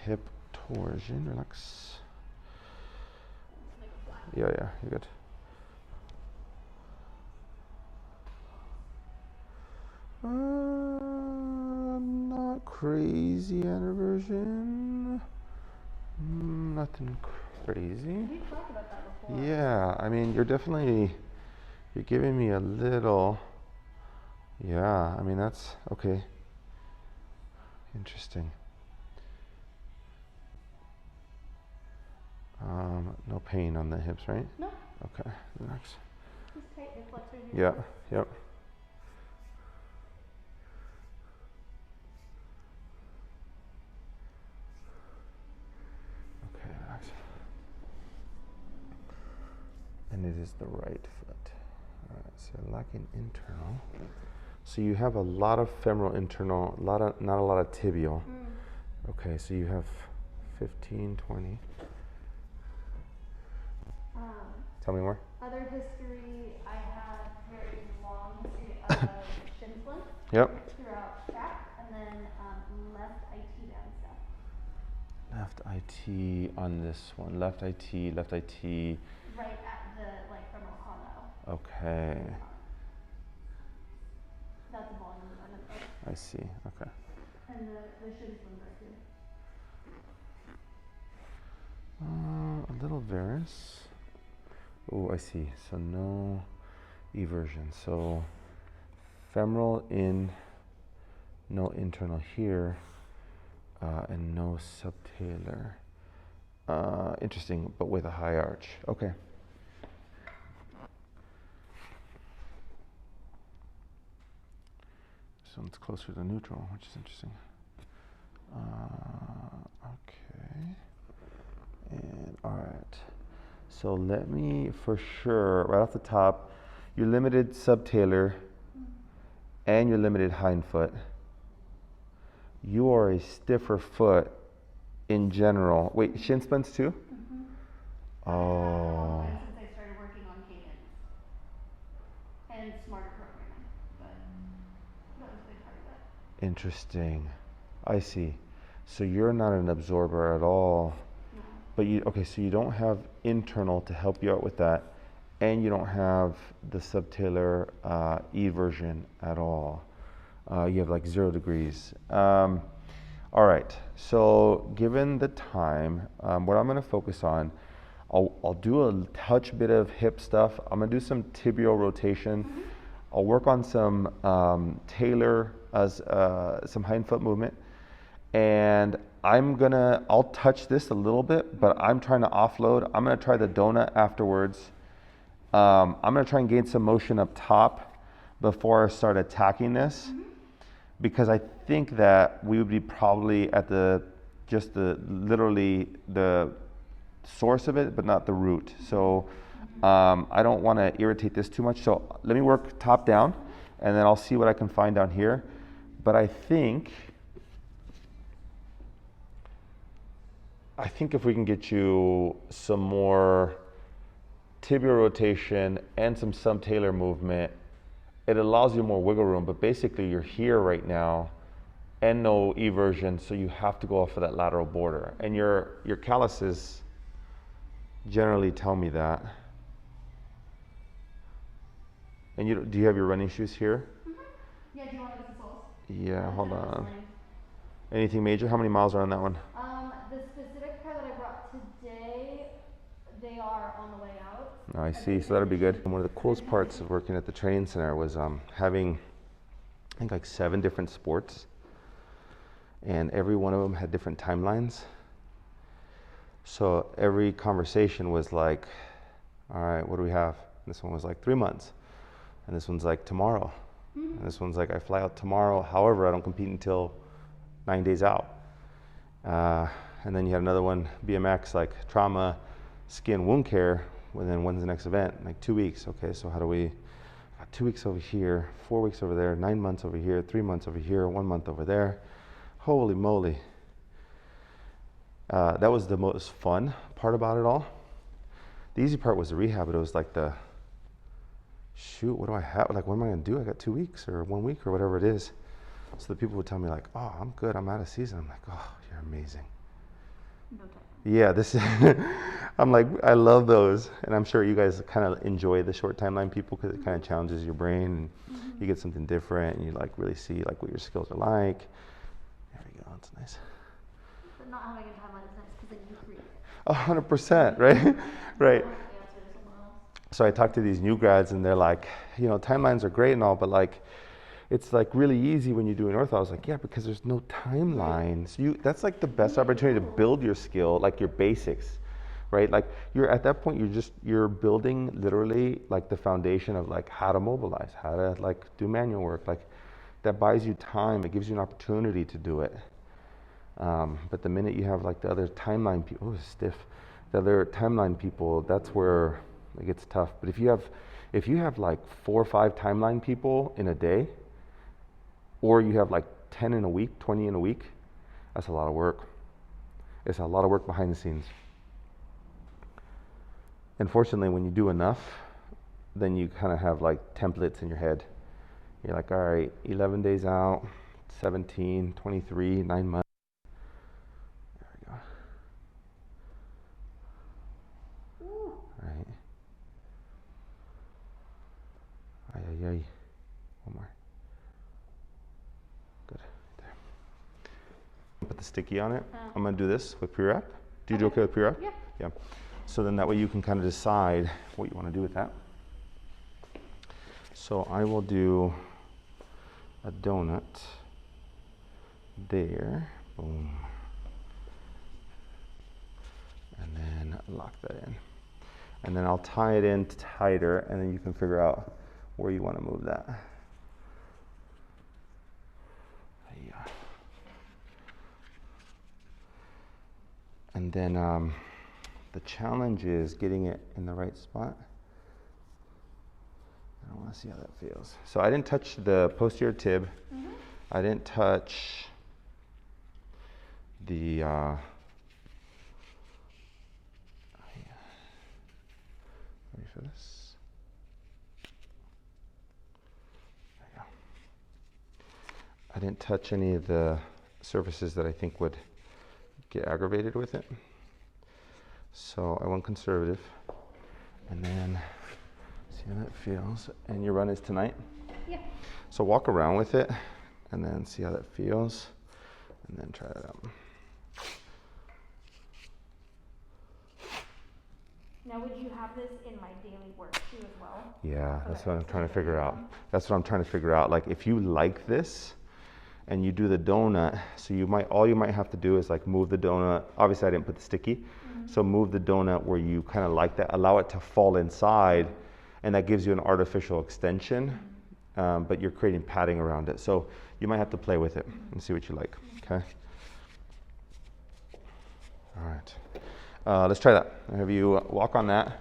hip torsion. Relax. Yeah, you're good. Not crazy inversion. Nothing crazy. We've talked about that before. Yeah, I mean, you're giving me a little. Yeah, I mean, that's okay. Interesting. No pain on the hips, right? No. Okay, relax. Just tight your flexors. Here. Yeah, yep. Okay, relax. And it is the right foot. All right, so you're lacking internal. So you have a lot of femoral internal, not a lot of tibial. Okay, so you have 15, 20. Tell me more. Other history, I had very long history of shin splints. Yep. Throughout track, and then left IT down stuff. Left IT on this one. Left IT. Right at the femoral condo. Okay. That's a volume limit though. I see. Okay. And the shin splint right here. A little varus. Oh, I see. So no eversion. So femoral in, no internal here, and no subtalar. Interesting, but with a high arch. Okay. This one's closer to neutral, which is interesting. Okay. And all right. So let me, for sure, right off the top, you're limited subtalar and you're limited hind foot. You are a stiffer foot in general. Wait, shin splints too? Oh. Since I started working on cadence and smarter programming, but that was a big part of it. Interesting. I see. So you're not an absorber at all. No. But so you don't have internal to help you out with that, and you don't have the subtalar eversion at all. You have like 0 degrees. All right, so given the time, what I'm gonna focus on, I'll do a touch bit of hip stuff. I'm gonna do some tibial rotation. I'll work on some talar, some hind foot movement. And I'll touch this a little bit, but I'm trying to offload. I'm gonna try the donut afterwards. I'm gonna try and gain some motion up top before I start attacking this, because I think that we would be probably at literally the source of it, but not the root. So I don't wanna irritate this too much. So let me work top down, and then I'll see what I can find down here. But I think if we can get you some more tibial rotation and some subtalar movement, it allows you more wiggle room. But basically, you're here right now and no eversion, so you have to go off of that lateral border. And your calluses generally tell me that. And do you have your running shoes here? Yeah, do you want to get the soles? Yeah, hold on. Anything major? How many miles are on that one? The specific pair that I brought today, they are on the way out. Oh, I see, so that'll be good. And one of the coolest parts of working at the training center was having, I think, like 7 different sports, and every one of them had different timelines. So every conversation was like, all right, what do we have? And this one was like 3 months, and this one's like tomorrow, and this one's like I fly out tomorrow. However, I don't compete until 9 days out. And then you had another one, BMX, like trauma, skin, wound care. And then when's the next event? Like 2 weeks. Okay, so how do we? Got 2 weeks over here, 4 weeks over there, 9 months over here, 3 months over here, 1 month over there. Holy moly! That was the most fun part about it all. The easy part was the rehab, but it was like shoot, what do I have? Like, what am I gonna do? I got 2 weeks or 1 week or whatever it is. So the people would tell me like, oh, I'm good, I'm out of season. I'm like, oh, you're amazing. No time. Yeah, this is, I'm like, I love those. And I'm sure you guys kind of enjoy the short timeline people because it kind of challenges your brain and you get something different and you like really see like what your skills are like. There we go, that's nice. But not having a timeline is nice because then you create it. 100%, right? Right. Answer to someone else. So I talk to these new grads and they're like, you know, timelines are great and all, but like, it's like really easy when you do an ortho. I was like, yeah, because there's no timeline. So that's like the best opportunity to build your skill, like your basics, right? Like you're at that point, you're building literally like the foundation of like how to mobilize, how to like do manual work. Like that buys you time. It gives you an opportunity to do it. But the minute you have like the other timeline people, oh, stiff, the other timeline people, that's where it gets tough. But if you have like 4 or 5 timeline people in a day, or you have like 10 in a week, 20 in a week, that's a lot of work. It's a lot of work behind the scenes. And fortunately, when you do enough, then you kind of have like templates in your head. You're like, all right, 11 days out, 17, 23, 9 months. There we go. Ooh. All right. Ay, ay, ay. One more. Good. There. Put the sticky on it. I'm going to do this with pre-wrap. Do you do okay with pre-wrap? Yeah. Yeah. So then that way you can kind of decide what you want to do with that. So I will do a donut there. Boom. And then lock that in. And then I'll tie it in tighter, and then you can figure out where you want to move that. Yeah. And then the challenge is getting it in the right spot. I want to see how that feels. So I didn't touch the posterior tib. I didn't touch the ready for this? There you go. I didn't touch any of the surfaces that I think would get aggravated with it. So I went conservative. And then see how that feels. And your run is tonight? Yeah. So walk around with it and then see how that feels. And then try it out. Now, would you have this in my daily work too as well? Yeah, that's what I'm trying to figure out. That's what I'm trying to figure out. Like if you like this and you do the donut, so all you might have to do is like move the donut. Obviously I didn't put the sticky. So move the donut where you kind of like that, allow it to fall inside, and that gives you an artificial extension, but you're creating padding around it. So you might have to play with it and see what you like, okay? All right, let's try that. Have you walk on that.